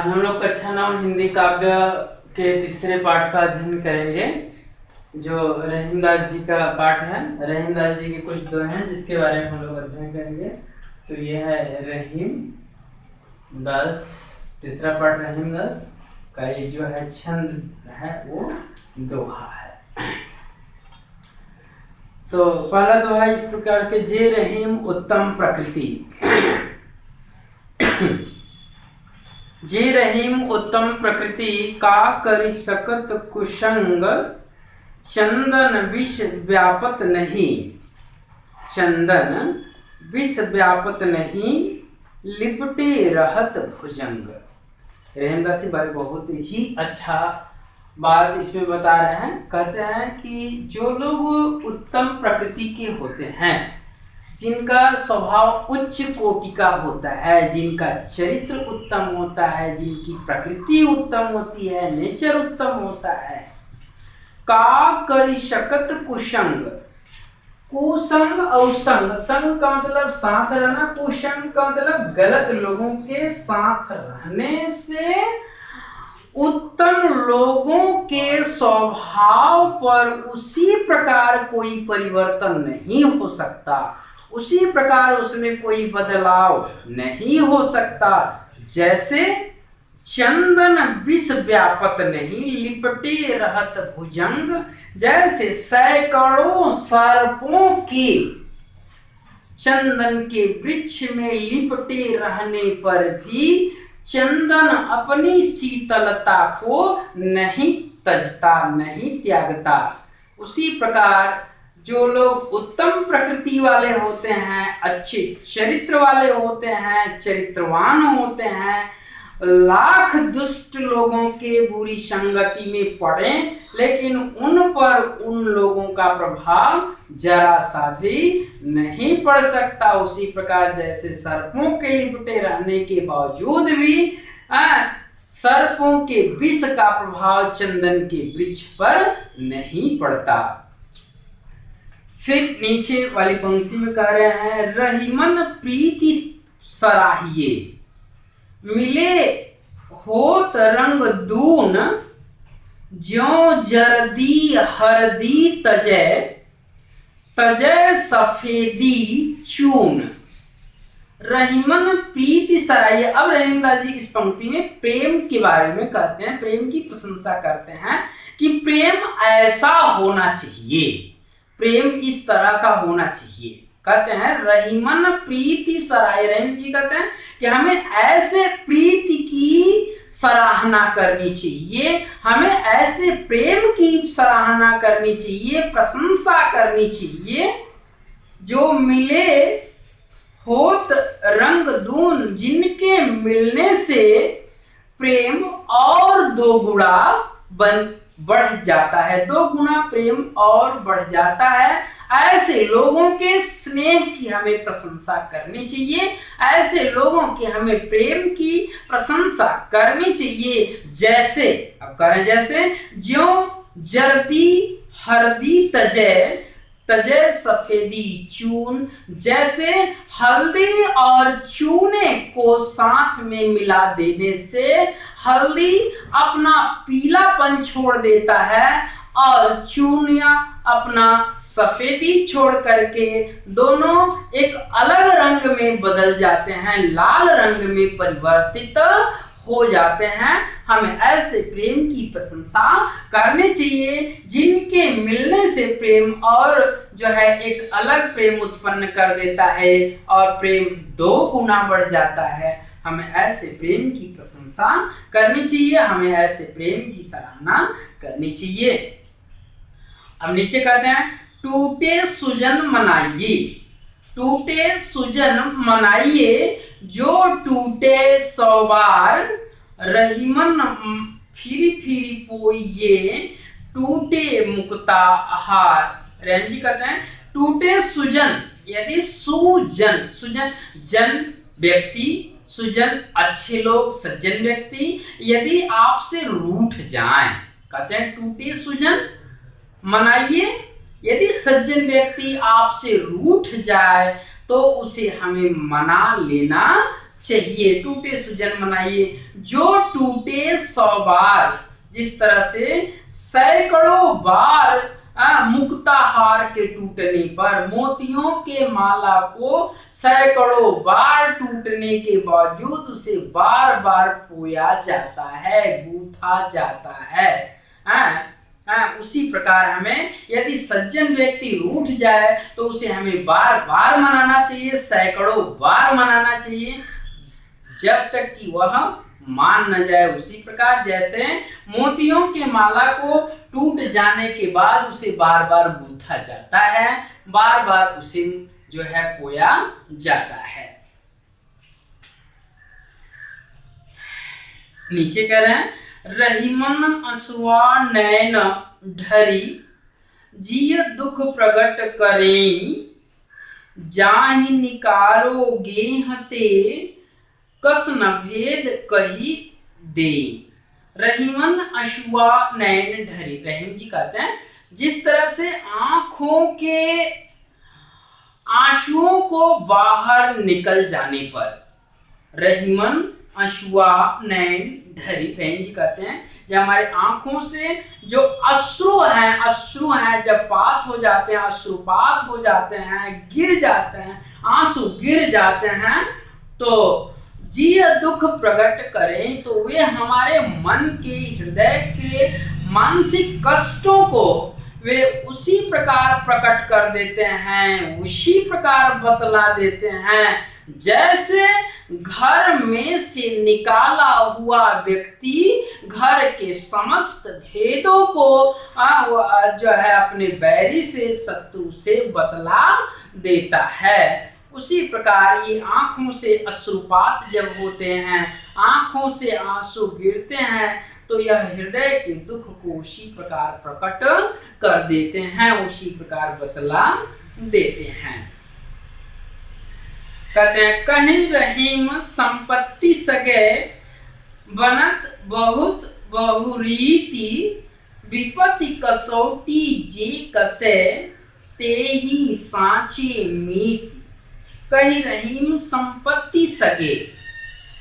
आज हम लोग कक्षा 9 हिंदी काव्य के तीसरे पाठ का अध्ययन करेंगे, जो रहीमदास जी का पाठ है। रहीमदास जी के कुछ दोहे जिसके बारे में हम लोग अध्ययन करेंगे। तो ये है रहीमदास, तीसरा पाठ रहीमदास का। ये जो है छंद है वो दोहा है। तो पहला दोहा इस प्रकार के, जे रहीम उत्तम प्रकृति। जे रहीम उत्तम प्रकृति, का करि सकत कुसंग। चंदन विष व्यापत नहीं, चंदन विष व्यापत नहीं, लिपटे रहत भुजंग। रहीमदास जी बहुत ही अच्छा बात इसमें बता रहे हैं। कहते हैं कि जो लोग उत्तम प्रकृति के होते हैं, जिनका स्वभाव उच्च कोटि का होता है, जिनका चरित्र उत्तम होता है, जिनकी प्रकृति उत्तम होती है, नेचर उत्तम होता है, का करि सकत कुसंग। कुसंग और संग, संग का मतलब साथ रहना, कुसंग का मतलब गलत लोगों के साथ रहने से उत्तम लोगों के स्वभाव पर उसी प्रकार कोई परिवर्तन नहीं हो सकता, उसी प्रकार उसमें कोई बदलाव नहीं हो सकता। जैसे चंदन विष व्यापत नहीं, लिपटे रहत भुजंग। जैसे सैकड़ों सर्पों के चंदन के वृक्ष में लिपटे रहने पर भी चंदन अपनी शीतलता को नहीं तजता, नहीं त्यागता, उसी प्रकार जो लोग उत्तम प्रकृति वाले होते हैं, अच्छे चरित्र वाले होते हैं, चरित्रवान होते हैं, लाख दुष्ट लोगों के बुरी संगति में पड़े लेकिन उन पर उन लोगों का प्रभाव जरा सा भी नहीं पड़ सकता। उसी प्रकार जैसे सर्पों के लिपटे रहने के बावजूद भी सर्पों के विष का प्रभाव चंदन के वृक्ष पर नहीं पड़ता। फिर नीचे वाली पंक्ति में कह रहे हैं, रहीमन प्रीति सराहिए, मिले होत रंग दून। ज्यों जरदी हरदी तजय, तजय सफेदी चून। रहीमन प्रीति सराहिए। अब रहीमदास जी इस पंक्ति में प्रेम के बारे में कहते हैं, प्रेम की प्रशंसा करते हैं कि प्रेम ऐसा होना चाहिए, प्रेम इस तरह का होना चाहिए। कहते हैं रहीमन प्रीति सराय। रहीम जी कहते हैं कि हमें ऐसे प्रीति की सराहना करनी चाहिए, हमें ऐसे प्रेम की सराहना करनी चाहिए, प्रशंसा करनी चाहिए, जो मिले होत रंग दून, जिनके मिलने से प्रेम और दो गुणा बढ़ जाता है, दो गुना प्रेम और बढ़ जाता है। ऐसे लोगों के स्नेह की हमें प्रशंसा करनी चाहिए, ऐसे लोगों की हमें प्रेम की प्रशंसा करनी चाहिए। जैसे अब कह रहे हैं, जैसे ज्यों जरदी हरदी तजय, तजय सफेदी चून। जैसे हल्दी और चूने को साथ में मिला देने से हल्दी अपना पीलापन छोड़ देता है और चूनिया अपना सफेदी छोड़ करके दोनों एक अलग रंग में बदल जाते हैं, लाल रंग में परिवर्तित हो जाते हैं। हमें ऐसे प्रेम की प्रशंसा करनी चाहिए जिनके मिलने से प्रेम और जो है एक अलग प्रेम उत्पन्न कर देता है और प्रेम दो गुना बढ़ जाता है। हमें ऐसे प्रेम की प्रशंसा करनी चाहिए, हमें ऐसे प्रेम की सराहना करनी चाहिए। अब नीचे कहते हैं, टूटे सुजन मनाइए, टूटे सुजन मनाइए, जो टूटे सौ बार। रहीमन फिरी फिरी पोइये, टूटे मुक्ता आहार। रहीम जी कहते हैं टूटे सुजन, यदि सुजन, सुजन जन व्यक्ति, सुजन अच्छे लोग, सज्जन व्यक्ति यदि आपसे रूठ जाएं, कहते हैं टूटे सुजन मनाइए। यदि सज्जन व्यक्ति आपसे रूठ जाए तो उसे हमें मना लेना चाहिए, टूटे सो जन्म मनाइए। जो टूटे 100 बार, जिस तरह से सैकड़ों बार मुक्ताहार के टूटने पर, मोतियों के माला को सैकड़ों बार टूटने के बावजूद उसे बार बार पोया जाता है, गूंथा जाता है। उसी प्रकार हमें यदि सज्जन व्यक्ति रूठ जाए तो उसे हमें बार बार मनाना चाहिए, सैकड़ों बार मनाना चाहिए, जब तक कि वह मान न जाए। उसी प्रकार जैसे मोतियों के माला को टूट जाने के बाद उसे बार बार गूंथा जाता है, बार बार उसे जो है पोया जाता है। नीचे कह रहे हैं, रहीमन असुआ नैन ढरी, जिय दुख प्रगट करें, जाहि निकारो गेहते, कस न भेद कही दे। रहीमन अश्वा नैन ढरी, रहीम जी कहते हैं जिस तरह से आंखों के आंसुओं को बाहर निकल जाने पर, रहीमन अश्वा नैन ढरी, रहीम जी कहते हैं जब हमारे आंखों से जो अश्रु हैं जब पात हो जाते हैं, अश्रुपात हो जाते हैं, गिर जाते हैं, आंसू गिर जाते हैं, तो जिय दुख प्रकट करें, तो वे हमारे मन के, हृदय के मानसिक कष्टों को वे उसी प्रकार प्रकट कर देते हैं, उसी प्रकार बतला देते हैं जैसे घर में से निकाला हुआ व्यक्ति घर के समस्त भेदों को जो है अपने बैरी से, शत्रु से बतला देता है। उसी प्रकार ये आंखों से अश्रुपात जब होते हैं, आंखों से आंसू गिरते हैं, तो यह हृदय के दुख को उसी प्रकार प्रकट कर देते हैं, उसी प्रकार बतला देते हैं। कहते हैं, कहीं रहीम संपत्ति सगे, बनत बहुत बहुरीति, विपत्ति कसौटी जे कसे, ते ही साँचे मीति। कहीं रहीम संपत्ति सगे,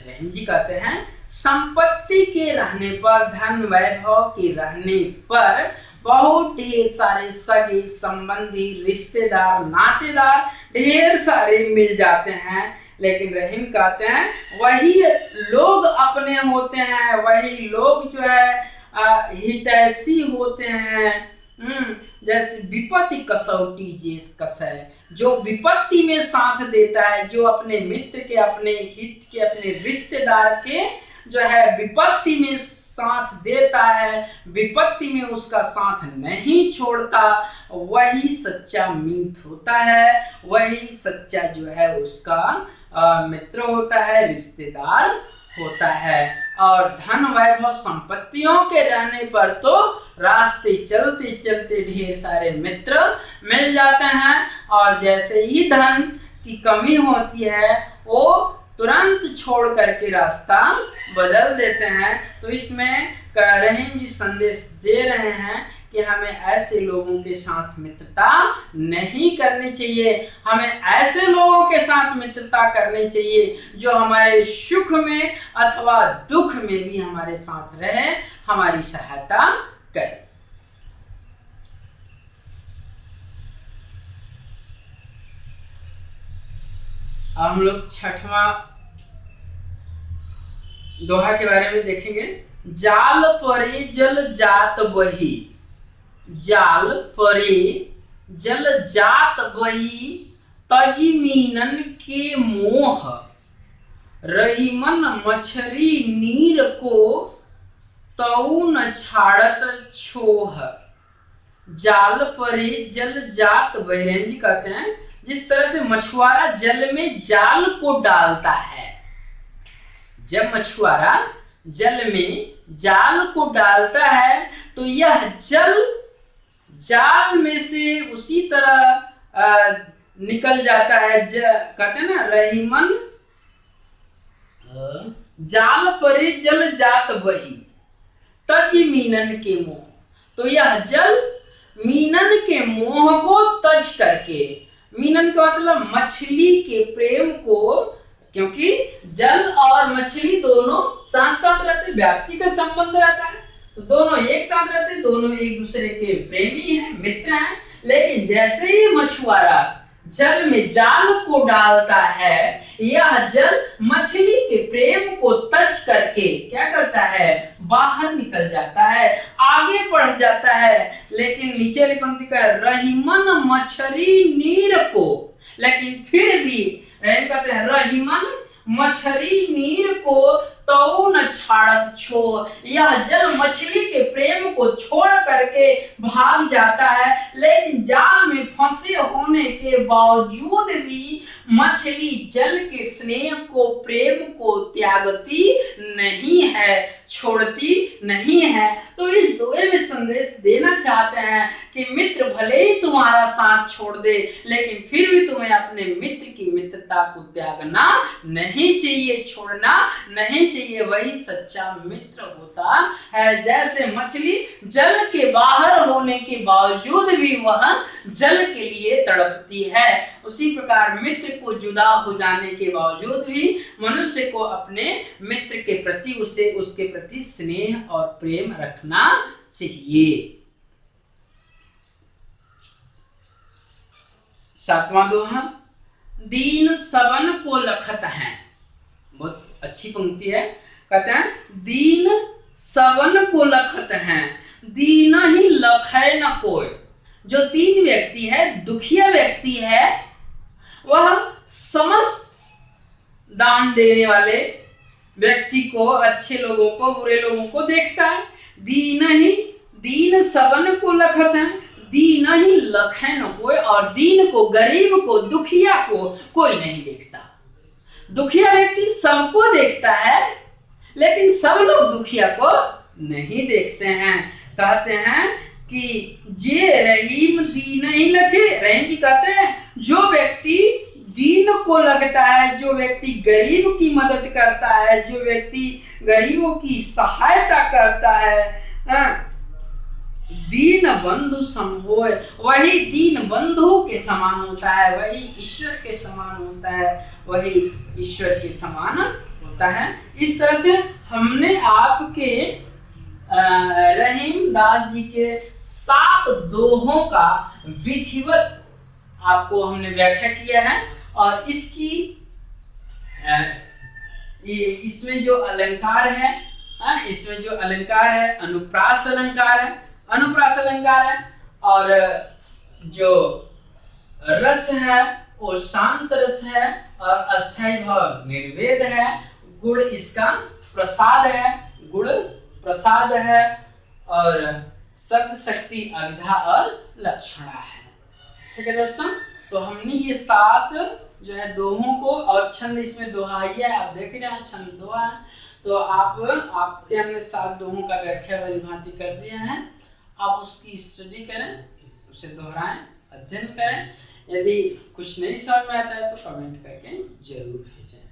रहीम जी कहते हैं संपत्ति के रहने पर, धन वैभव के रहने पर बहुत ढेर सारे सगे संबंधी, रिश्तेदार, नातेदार ढेर सारे मिल जाते हैं, लेकिन रहीम कहते हैं वही लोग अपने होते हैं, वही लोग जो है हितैषी होते हैं। जैसे विपत्ति कसौटी जिस कसे, जो विपत्ति में साथ देता है, जो अपने मित्र के, अपने हित के, अपने रिश्तेदार के जो है विपत्ति में साथ देता है, विपत्ति में उसका साथ नहीं छोड़ता, वही सच्चा मीत होता है, वही सच्चा जो है उसका मित्र होता है, रिश्तेदार होता है। और धन वैभव संपत्तियों के रहने पर तो रास्ते चलते चलते ढेर सारे मित्र मिल जाते हैं, और जैसे ही धन की कमी होती है वो तुरंत छोड़ करके रास्ता बदल देते हैं। तो इसमें रहीम जी संदेश दे रहे हैं कि हमें ऐसे लोगों के साथ मित्रता नहीं करनी चाहिए, हमें ऐसे लोगों के साथ मित्रता करनी चाहिए जो हमारे सुख में अथवा दुख में भी हमारे साथ रहे, हमारी सहायता करे। अब हम लोग छठवां दोहा के बारे में देखेंगे। जाल परे जल जात बही, जाल परे जल जात बही, तजी मीनन के मोह, रहीमन मछरी नीर को, तऊ न छाड़त छोह। जाल परे जल जात बही, रहीम जी कहते हैं जिस तरह से मछुआरा जल में जाल को डालता है, जब मछुआरा जल में जाल को डालता है तो यह जल जाल में से उसी तरह निकल जाता है। कहते हैं ना, रहीमन जाल परे जल जात बही, तज मीनन के मोह, तो यह जल मीनन के मोह को तज करके, मीनन का मतलब मछली के प्रेम को क्योंकि जल और मछली दोनों साथ साथ रहते, व्यक्ति का संबंध रहता है, तो दोनों एक साथ रहते, दोनों एक दूसरे के प्रेमी हैं, मित्र हैं। लेकिन जैसे ही मछुआरा जल में जाल को डालता है, यह जल मछली के प्रेम को टच करके क्या करता है, बाहर निकल जाता है, आगे बढ़ जाता है। लेकिन नीचे वाली पंक्ति का रहीमन मछली नीर को, लेकिन फिर भी कहते हैं रहीमन मछली नीर को तो न छाड़त छोड़, यह जल मछली के प्रेम को छोड़ करके भाग जाता है। लेकिन जाल में फंसे होने के बावजूद भी मछली जल के स्नेह को, प्रेम को त्यागती नहीं है, छोड़ती नहीं है। तो इस दोहे में संदेश देना चाहते हैं कि मित्र भले ही तुम्हारा साथ छोड़ दे, लेकिन फिर भी तुम्हें अपने मित्र की मित्रता को त्यागना नहीं चाहिए, छोड़ना नहीं चाहिए। वही सच्चा मित्र होता है। जैसे मछली जल के बाहर होने के बावजूद भी वह जल के लिए तड़पती है, उसी प्रकार मित्र को जुदा हो जाने के बावजूद भी मनुष्य को अपने मित्र के प्रति उसके प्रति स्नेह और प्रेम रखना चाहिए। 7वां दोहा, दीन सबन को लखत है। बहुत अच्छी पंक्ति है। कहते हैं दीन सबन को लखत हैं, दीन ही लखै न कोई। जो दीन व्यक्ति है, दुखिया व्यक्ति है, वह समस्त दान देने वाले व्यक्ति को, अच्छे लोगों को, बुरे लोगों को देखता है। दीन सबन को लखत है, दीन ही लखै न कोई। और दीन को, गरीब को, दुखिया को कोई नहीं देखता। दुखिया व्यक्ति सबको देखता है, लेकिन सब लोग दुखिया को नहीं देखते हैं। कहते हैं कि जे रहीम दीन ही लखे। रहीम जी कहते हैं जो व्यक्ति दीन को लगता है, जो व्यक्ति गरीब की मदद करता है, जो व्यक्ति गरीबों की सहायता करता है, दीन बंधु संभोय, वही दीन बंधु के समान होता है, वही ईश्वर के समान होता है, वही ईश्वर के समान होता है। इस तरह से हमने आपके रहीम दास जी के 7 दोहों का विधिवत आपको हमने व्याख्या किया है। और इसकी इसमें जो अलंकार है, इसमें जो अलंकार है, अनुप्रास अलंकार है, अनुप्रास अलंकार है। और जो रस है वो शांत रस है, और अस्थायी भाव निर्वेद है। गुण इसका प्रसाद है, गुण प्रसाद है। और शब्द शक्ति अविधा और लक्षणा है। ठीक है दोस्तों, तो हमने ये 7 जो है दोहों को, और छंद इसमें दोहा ही है, आप देख रहे हैं छंद दोहा है। तो आपके हमने 7 दोहों का व्याख्या वाली भांति कर दिया है। आप उसकी स्टडी करें, उसे दोहराएं, अध्ययन करें। यदि कुछ नहीं समझ में आता है तो कमेंट करके जरूर भेजें।